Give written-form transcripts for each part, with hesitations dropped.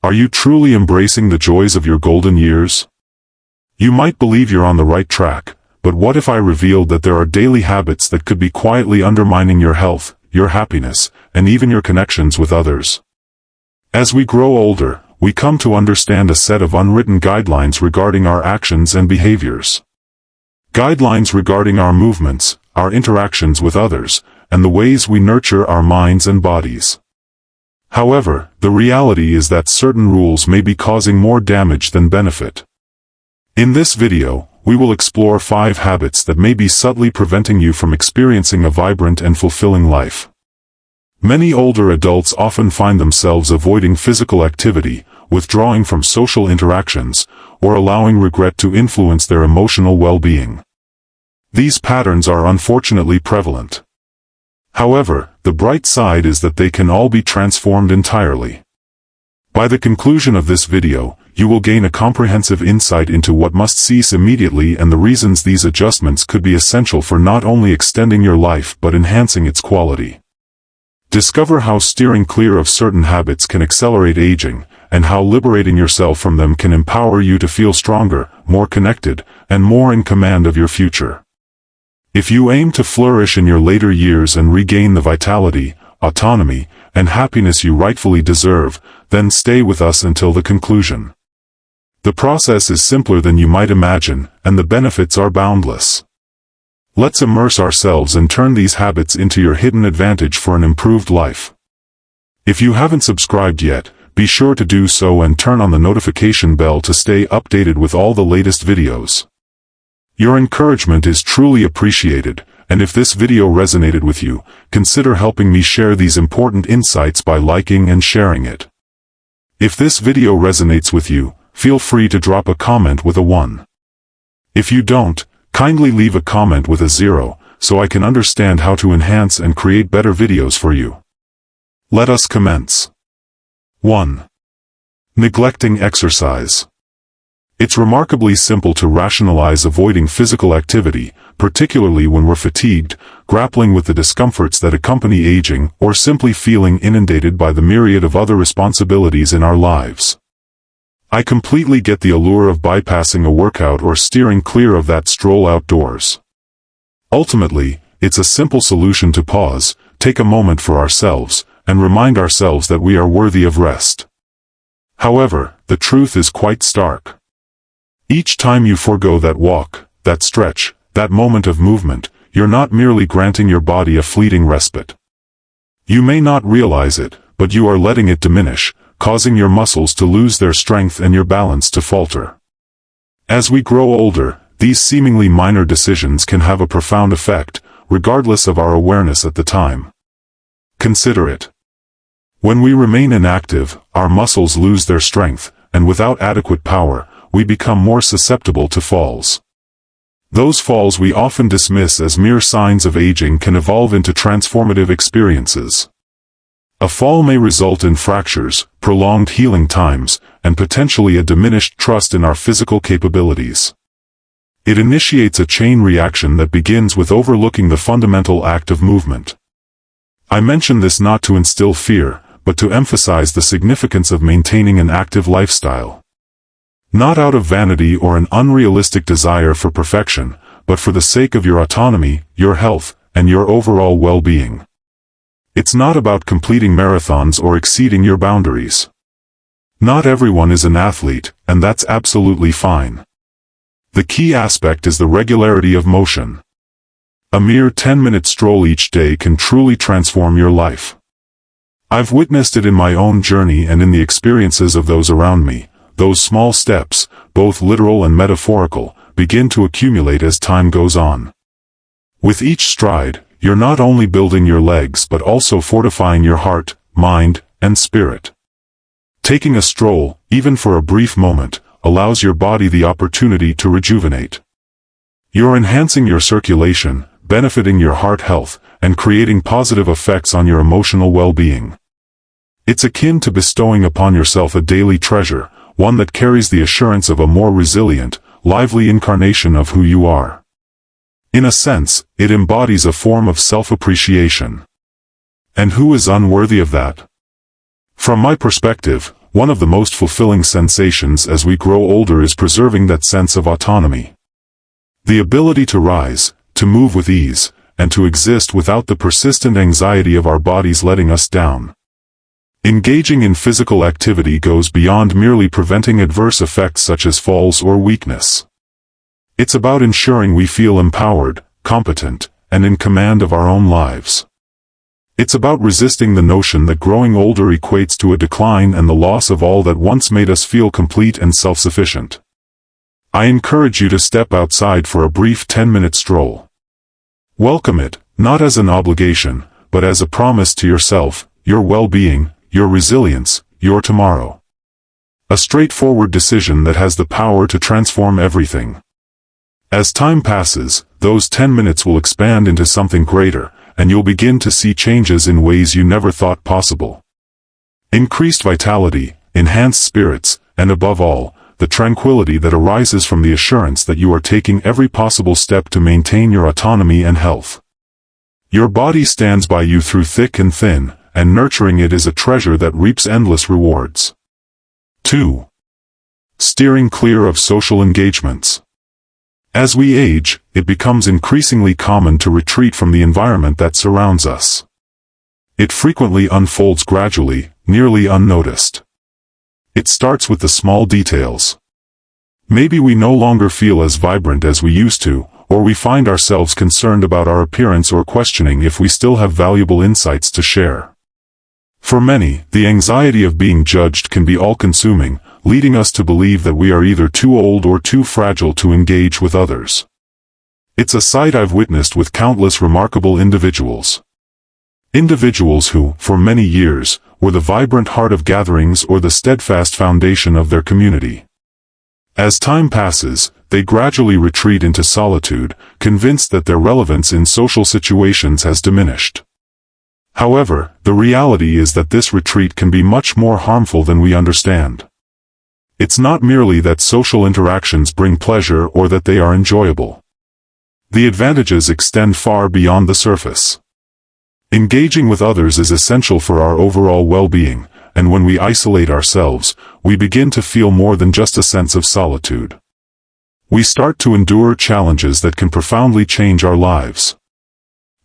Are you truly embracing the joys of your golden years? You might believe you're on the right track, but what if I revealed that there are daily habits that could be quietly undermining your health, your happiness, and even your connections with others? As we grow older, we come to understand a set of unwritten guidelines regarding our actions and behaviors. Guidelines regarding our movements, our interactions with others, and the ways we nurture our minds and bodies. However, the reality is that certain rules may be causing more damage than benefit. In this video, we will explore 5 habits that may be subtly preventing you from experiencing a vibrant and fulfilling life. Many older adults often find themselves avoiding physical activity, withdrawing from social interactions, or allowing regret to influence their emotional well-being. These patterns are unfortunately prevalent. However, the bright side is that they can all be transformed entirely. By the conclusion of this video, you will gain a comprehensive insight into what must cease immediately and the reasons these adjustments could be essential for not only extending your life but enhancing its quality. Discover how steering clear of certain habits can accelerate aging, and how liberating yourself from them can empower you to feel stronger, more connected, and more in command of your future. If you aim to flourish in your later years and regain the vitality, autonomy, and happiness you rightfully deserve, then stay with us until the conclusion. The process is simpler than you might imagine, and the benefits are boundless. Let's immerse ourselves and turn these habits into your hidden advantage for an improved life. If you haven't subscribed yet, be sure to do so and turn on the notification bell to stay updated with all the latest videos. Your encouragement is truly appreciated, and if this video resonated with you, consider helping me share these important insights by liking and sharing it. If this video resonates with you, feel free to drop a comment with a 1. If you don't, kindly leave a comment with a 0, so I can understand how to enhance and create better videos for you. Let us commence. 1. Neglecting exercise. It's remarkably simple to rationalize avoiding physical activity, particularly when we're fatigued, grappling with the discomforts that accompany aging, or simply feeling inundated by the myriad of other responsibilities in our lives. I completely get the allure of bypassing a workout or steering clear of that stroll outdoors. Ultimately, it's a simple solution to pause, take a moment for ourselves, and remind ourselves that we are worthy of rest. However, the truth is quite stark. Each time you forego that walk, that stretch, that moment of movement, you're not merely granting your body a fleeting respite. You may not realize it, but you are letting it diminish, causing your muscles to lose their strength and your balance to falter. As we grow older, these seemingly minor decisions can have a profound effect, regardless of our awareness at the time. Consider it. When we remain inactive, our muscles lose their strength, and without adequate power, we become more susceptible to falls. Those falls we often dismiss as mere signs of aging can evolve into transformative experiences. A fall may result in fractures, prolonged healing times, and potentially a diminished trust in our physical capabilities. It initiates a chain reaction that begins with overlooking the fundamental act of movement. I mention this not to instill fear, but to emphasize the significance of maintaining an active lifestyle. Not out of vanity or an unrealistic desire for perfection, but for the sake of your autonomy, your health, and your overall well-being. It's not about completing marathons or exceeding your boundaries. Not everyone is an athlete, and that's absolutely fine. The key aspect is the regularity of motion. A mere 10-minute stroll each day can truly transform your life. I've witnessed it in my own journey and in the experiences of those around me. Those small steps, both literal and metaphorical, begin to accumulate as time goes on. With each stride, you're not only building your legs but also fortifying your heart, mind, and spirit. Taking a stroll, even for a brief moment, allows your body the opportunity to rejuvenate. You're enhancing your circulation, benefiting your heart health, and creating positive effects on your emotional well-being. It's akin to bestowing upon yourself a daily treasure, one that carries the assurance of a more resilient, lively incarnation of who you are. In a sense, it embodies a form of self-appreciation. And who is unworthy of that? From my perspective, one of the most fulfilling sensations as we grow older is preserving that sense of autonomy. The ability to rise, to move with ease, and to exist without the persistent anxiety of our bodies letting us down. Engaging in physical activity goes beyond merely preventing adverse effects such as falls or weakness. It's about ensuring we feel empowered, competent, and in command of our own lives. It's about resisting the notion that growing older equates to a decline and the loss of all that once made us feel complete and self-sufficient. I encourage you to step outside for a brief 10-minute stroll. Welcome it, not as an obligation, but as a promise to yourself, your well-being, your resilience, your tomorrow. A straightforward decision that has the power to transform everything. As time passes, those 10 minutes will expand into something greater, and you'll begin to see changes in ways you never thought possible. Increased vitality, enhanced spirits, and above all, the tranquility that arises from the assurance that you are taking every possible step to maintain your autonomy and health. Your body stands by you through thick and thin, and nurturing it is a treasure that reaps endless rewards. 2. Steering clear of social engagements. As we age, it becomes increasingly common to retreat from the environment that surrounds us. It frequently unfolds gradually, nearly unnoticed. It starts with the small details. Maybe we no longer feel as vibrant as we used to, or we find ourselves concerned about our appearance or questioning if we still have valuable insights to share. For many, the anxiety of being judged can be all-consuming, leading us to believe that we are either too old or too fragile to engage with others. It's a sight I've witnessed with countless remarkable individuals. Individuals who, for many years, were the vibrant heart of gatherings or the steadfast foundation of their community. As time passes, they gradually retreat into solitude, convinced that their relevance in social situations has diminished. However, the reality is that this retreat can be much more harmful than we understand. It's not merely that social interactions bring pleasure or that they are enjoyable. The advantages extend far beyond the surface. Engaging with others is essential for our overall well-being, and when we isolate ourselves, we begin to feel more than just a sense of solitude. We start to endure challenges that can profoundly change our lives.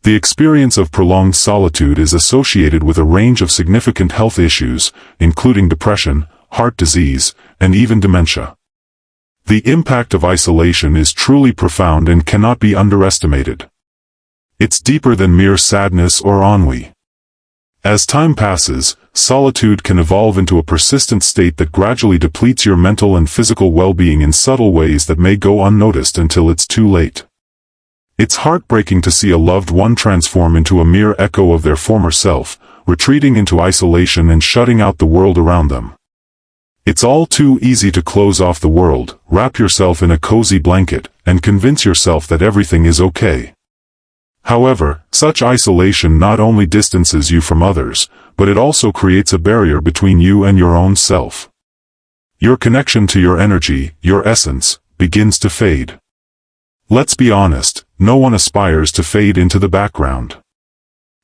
The experience of prolonged solitude is associated with a range of significant health issues, including depression, heart disease, and even dementia. The impact of isolation is truly profound and cannot be underestimated. It's deeper than mere sadness or ennui. As time passes, solitude can evolve into a persistent state that gradually depletes your mental and physical well-being in subtle ways that may go unnoticed until it's too late. It's heartbreaking to see a loved one transform into a mere echo of their former self, retreating into isolation and shutting out the world around them. It's all too easy to close off the world, wrap yourself in a cozy blanket, and convince yourself that everything is okay. However, such isolation not only distances you from others, but it also creates a barrier between you and your own self. Your connection to your energy, your essence, begins to fade. Let's be honest, no one aspires to fade into the background.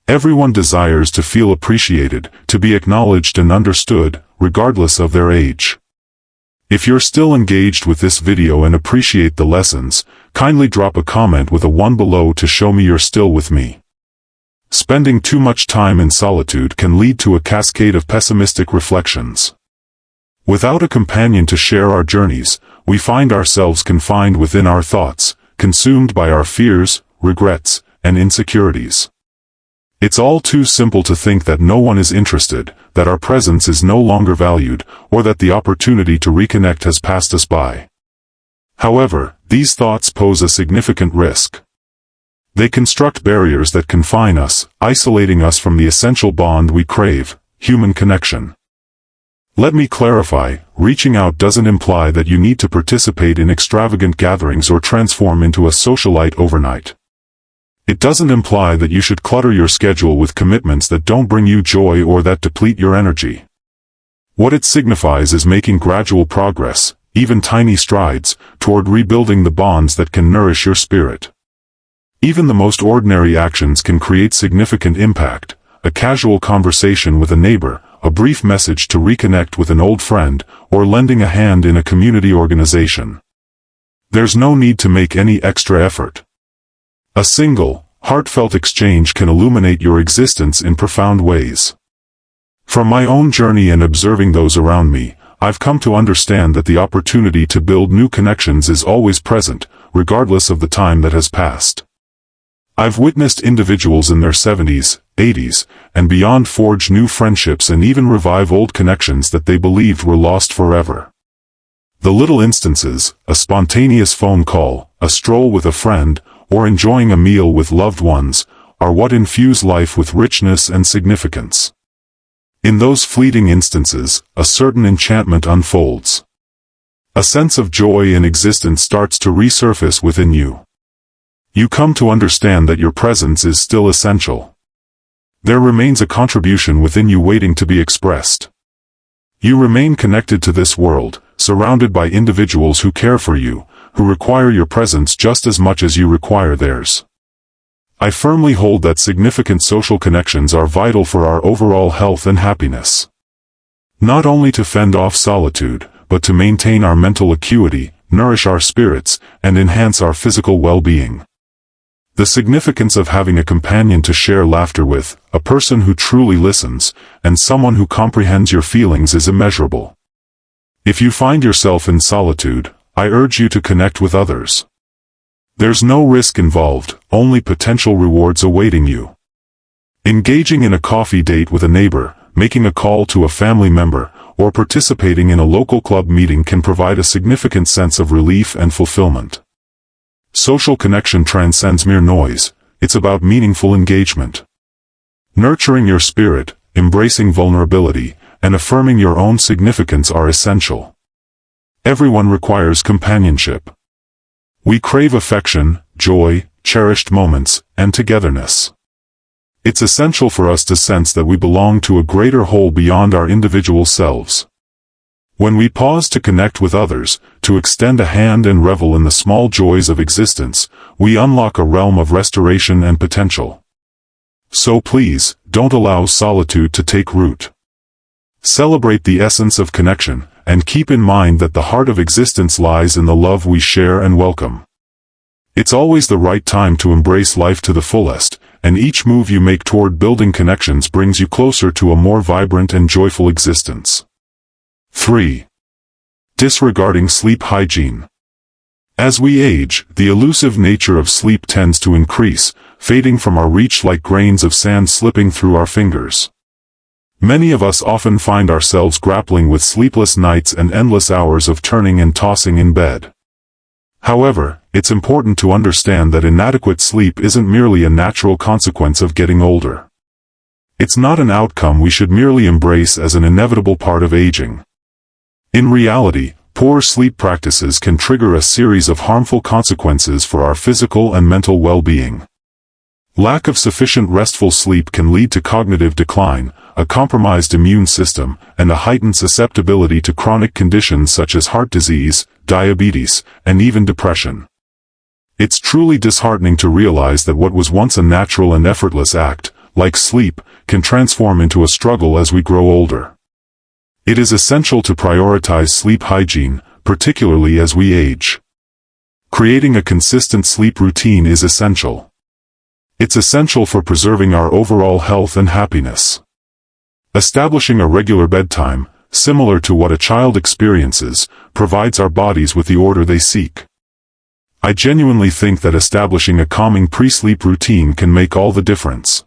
Everyone desires to feel appreciated, to be acknowledged and understood, regardless of their age. If you're still engaged with this video and appreciate the lessons, kindly drop a comment with a 1 below to show me you're still with me. Spending too much time in solitude can lead to a cascade of pessimistic reflections. Without a companion to share our journeys, we find ourselves confined within our thoughts, consumed by our fears, regrets, and insecurities. It's all too simple to think that no one is interested, that our presence is no longer valued, or that the opportunity to reconnect has passed us by. However, these thoughts pose a significant risk. They construct barriers that confine us, isolating us from the essential bond we crave, human connection. Let me clarify, reaching out doesn't imply that you need to participate in extravagant gatherings or transform into a socialite overnight. It doesn't imply that you should clutter your schedule with commitments that don't bring you joy or that deplete your energy. What it signifies is making gradual progress, even tiny strides, toward rebuilding the bonds that can nourish your spirit. Even the most ordinary actions can create significant impact. A casual conversation with a neighbor, a brief message to reconnect with an old friend, or lending a hand in a community organization. There's no need to make any extra effort. A single, heartfelt exchange can illuminate your existence in profound ways. From my own journey and observing those around me, I've come to understand that the opportunity to build new connections is always present, regardless of the time that has passed. I've witnessed individuals in their 70s, 80s, and beyond forge new friendships and even revive old connections that they believed were lost forever. The little instances, a spontaneous phone call, a stroll with a friend, or enjoying a meal with loved ones, are what infuse life with richness and significance. In those fleeting instances, a certain enchantment unfolds. A sense of joy in existence starts to resurface within you. You come to understand that your presence is still essential. There remains a contribution within you waiting to be expressed. You remain connected to this world, surrounded by individuals who care for you, who require your presence just as much as you require theirs. I firmly hold that significant social connections are vital for our overall health and happiness. Not only to fend off solitude, but to maintain our mental acuity, nourish our spirits, and enhance our physical well-being. The significance of having a companion to share laughter with, a person who truly listens, and someone who comprehends your feelings is immeasurable. If you find yourself in solitude, I urge you to connect with others. There's no risk involved, only potential rewards awaiting you. Engaging in a coffee date with a neighbor, making a call to a family member, or participating in a local club meeting can provide a significant sense of relief and fulfillment. Social connection transcends mere noise, it's about meaningful engagement. Nurturing your spirit, embracing vulnerability, and affirming your own significance are essential. Everyone requires companionship. We crave affection, joy, cherished moments, and togetherness. It's essential for us to sense that we belong to a greater whole beyond our individual selves. When we pause to connect with others, to extend a hand and revel in the small joys of existence, we unlock a realm of restoration and potential. So please, don't allow solitude to take root. Celebrate the essence of connection, and keep in mind that the heart of existence lies in the love we share and welcome. It's always the right time to embrace life to the fullest, and each move you make toward building connections brings you closer to a more vibrant and joyful existence. 3. Disregarding sleep hygiene. As we age, the elusive nature of sleep tends to increase, fading from our reach like grains of sand slipping through our fingers. Many of us often find ourselves grappling with sleepless nights and endless hours of turning and tossing in bed. However, it's important to understand that inadequate sleep isn't merely a natural consequence of getting older. It's not an outcome we should merely embrace as an inevitable part of aging. In reality, poor sleep practices can trigger a series of harmful consequences for our physical and mental well-being. Lack of sufficient restful sleep can lead to cognitive decline, a compromised immune system, and a heightened susceptibility to chronic conditions such as heart disease, diabetes, and even depression. It's truly disheartening to realize that what was once a natural and effortless act, like sleep, can transform into a struggle as we grow older. It is essential to prioritize sleep hygiene, particularly as we age. Creating a consistent sleep routine is essential. It's essential for preserving our overall health and happiness. Establishing a regular bedtime, similar to what a child experiences, provides our bodies with the order they seek. I genuinely think that establishing a calming pre-sleep routine can make all the difference.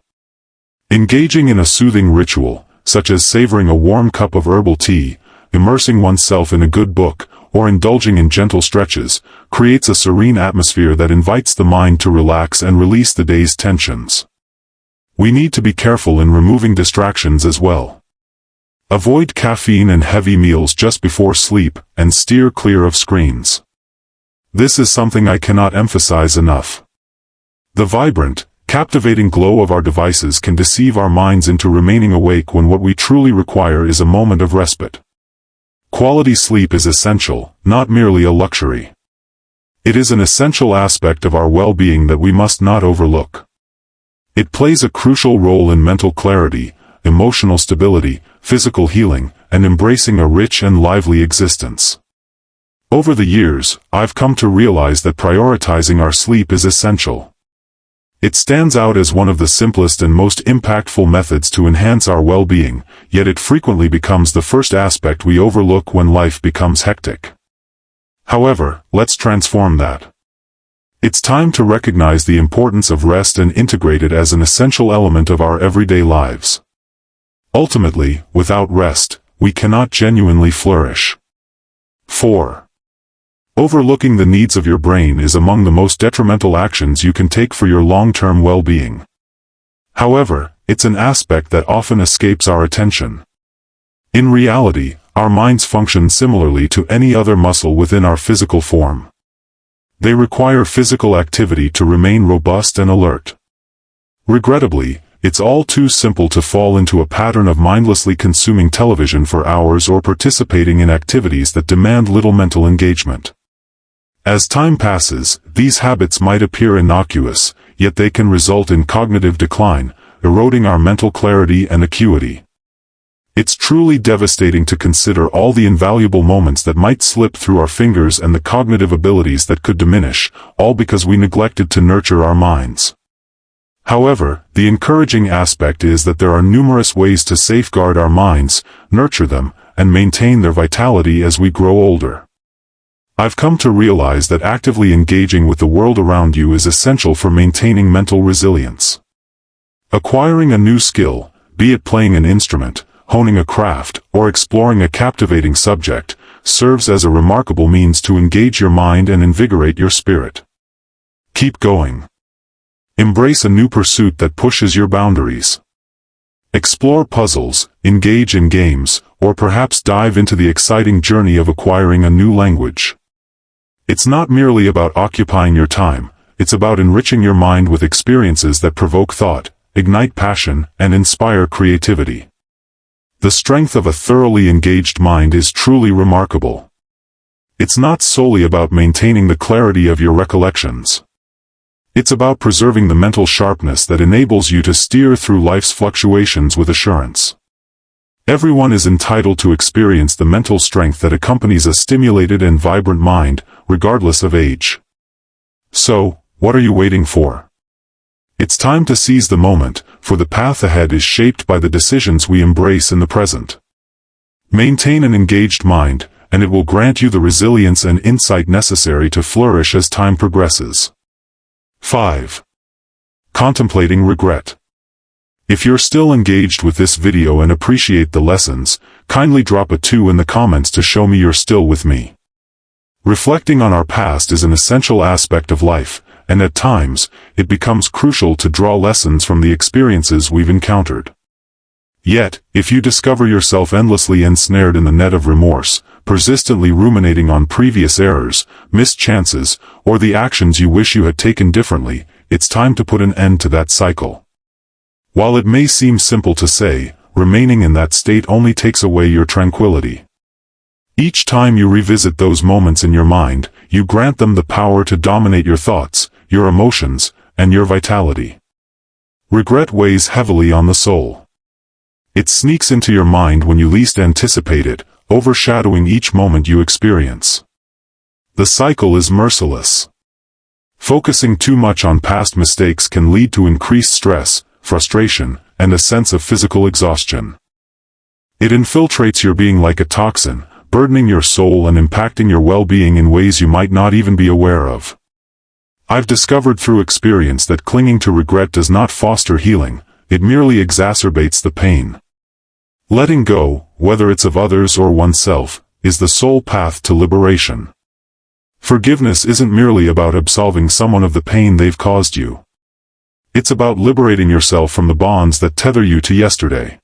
Engaging in a soothing ritual, such as savoring a warm cup of herbal tea, immersing oneself in a good book, or indulging in gentle stretches, creates a serene atmosphere that invites the mind to relax and release the day's tensions. We need to be careful in removing distractions as well. Avoid caffeine and heavy meals just before sleep, and steer clear of screens. This is something I cannot emphasize enough. The vibrant, captivating glow of our devices can deceive our minds into remaining awake when what we truly require is a moment of respite. Quality sleep is essential, not merely a luxury. It is an essential aspect of our well-being that we must not overlook. It plays a crucial role in mental clarity, emotional stability, physical healing, and embracing a rich and lively existence. Over the years, I've come to realize that prioritizing our sleep is essential. It stands out as one of the simplest and most impactful methods to enhance our well-being, yet it frequently becomes the first aspect we overlook when life becomes hectic. However, let's transform that. It's time to recognize the importance of rest and integrate it as an essential element of our everyday lives. Ultimately, without rest, we cannot genuinely flourish. 4. Overlooking the needs of your brain is among the most detrimental actions you can take for your long-term well-being. However, it's an aspect that often escapes our attention. In reality, our minds function similarly to any other muscle within our physical form. They require physical activity to remain robust and alert. Regrettably, it's all too simple to fall into a pattern of mindlessly consuming television for hours or participating in activities that demand little mental engagement. As time passes, these habits might appear innocuous, yet they can result in cognitive decline, eroding our mental clarity and acuity. It's truly devastating to consider all the invaluable moments that might slip through our fingers and the cognitive abilities that could diminish, all because we neglected to nurture our minds. However, the encouraging aspect is that there are numerous ways to safeguard our minds, nurture them, and maintain their vitality as we grow older. I've come to realize that actively engaging with the world around you is essential for maintaining mental resilience. Acquiring a new skill, be it playing an instrument, honing a craft, or exploring a captivating subject, serves as a remarkable means to engage your mind and invigorate your spirit. Keep going. Embrace a new pursuit that pushes your boundaries. Explore puzzles, engage in games, or perhaps dive into the exciting journey of acquiring a new language. It's not merely about occupying your time, it's about enriching your mind with experiences that provoke thought, ignite passion, and inspire creativity. The strength of a thoroughly engaged mind is truly remarkable. It's not solely about maintaining the clarity of your recollections. It's about preserving the mental sharpness that enables you to steer through life's fluctuations with assurance. Everyone is entitled to experience the mental strength that accompanies a stimulated and vibrant mind, regardless of age. So, what are you waiting for? It's time to seize the moment, for the path ahead is shaped by the decisions we embrace in the present. Maintain an engaged mind, and it will grant you the resilience and insight necessary to flourish as time progresses. 5. Contemplating regret. If you're still engaged with this video and appreciate the lessons, kindly drop a 2 in the comments to show me you're still with me. Reflecting on our past is an essential aspect of life, and at times, it becomes crucial to draw lessons from the experiences we've encountered. Yet, if you discover yourself endlessly ensnared in the net of remorse, persistently ruminating on previous errors, missed chances, or the actions you wish you had taken differently, it's time to put an end to that cycle. While it may seem simple to say, remaining in that state only takes away your tranquility. Each time you revisit those moments in your mind, you grant them the power to dominate your thoughts, your emotions, and your vitality. Regret weighs heavily on the soul. It sneaks into your mind when you least anticipate it, overshadowing each moment you experience. The cycle is merciless. Focusing too much on past mistakes can lead to increased stress, frustration, and a sense of physical exhaustion. It infiltrates your being like a toxin, burdening your soul and impacting your well-being in ways you might not even be aware of. I've discovered through experience that clinging to regret does not foster healing, it merely exacerbates the pain. Letting go, whether it's of others or oneself, is the sole path to liberation. Forgiveness isn't merely about absolving someone of the pain they've caused you. It's about liberating yourself from the bonds that tether you to yesterday.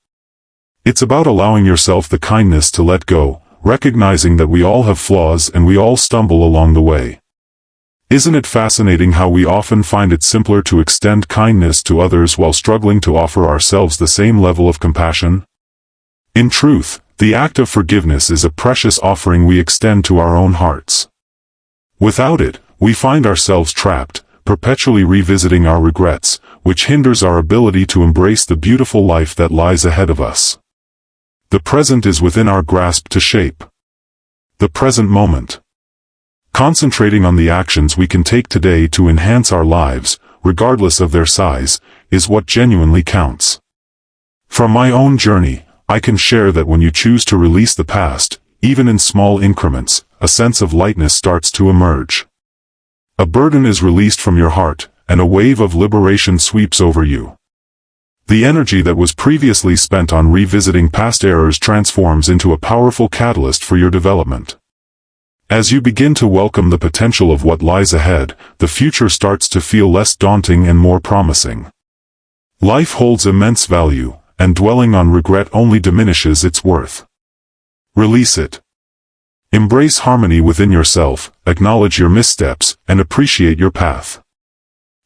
It's about allowing yourself the kindness to let go, recognizing that we all have flaws and we all stumble along the way. Isn't it fascinating how we often find it simpler to extend kindness to others while struggling to offer ourselves the same level of compassion? In truth, the act of forgiveness is a precious offering we extend to our own hearts. Without it, we find ourselves trapped, perpetually revisiting our regrets, which hinders our ability to embrace the beautiful life that lies ahead of us. The present is within our grasp to shape. The present moment. Concentrating on the actions we can take today to enhance our lives, regardless of their size, is what genuinely counts. From my own journey, I can share that when you choose to release the past, even in small increments, a sense of lightness starts to emerge. A burden is released from your heart, and a wave of liberation sweeps over you. The energy that was previously spent on revisiting past errors transforms into a powerful catalyst for your development. As you begin to welcome the potential of what lies ahead, the future starts to feel less daunting and more promising. Life holds immense value, and dwelling on regret only diminishes its worth. Release it. Embrace harmony within yourself, acknowledge your missteps, and appreciate your path.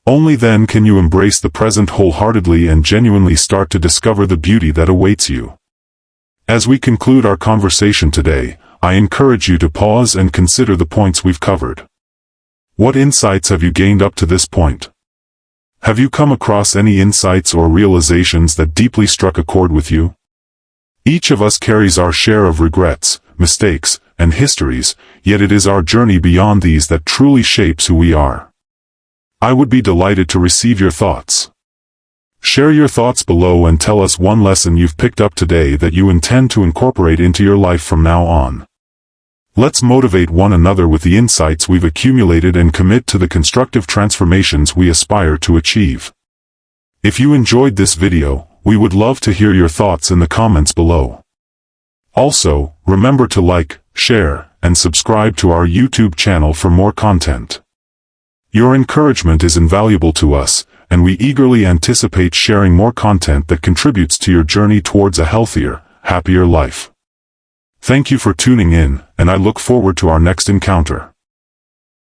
Only then can you embrace the present wholeheartedly and genuinely start to discover the beauty that awaits you. As we conclude our conversation today, I encourage you to pause and consider the points we've covered. What insights have you gained up to this point? Have you come across any insights or realizations that deeply struck a chord with you? Each of us carries our share of regrets, mistakes, and histories, yet it is our journey beyond these that truly shapes who we are. I would be delighted to receive your thoughts. Share your thoughts below and tell us one lesson you've picked up today that you intend to incorporate into your life from now on. Let's motivate one another with the insights we've accumulated and commit to the constructive transformations we aspire to achieve. If you enjoyed this video, we would love to hear your thoughts in the comments below. Also, remember to like, share, and subscribe to our YouTube channel for more content. Your encouragement is invaluable to us, and we eagerly anticipate sharing more content that contributes to your journey towards a healthier, happier life. Thank you for tuning in, and I look forward to our next encounter.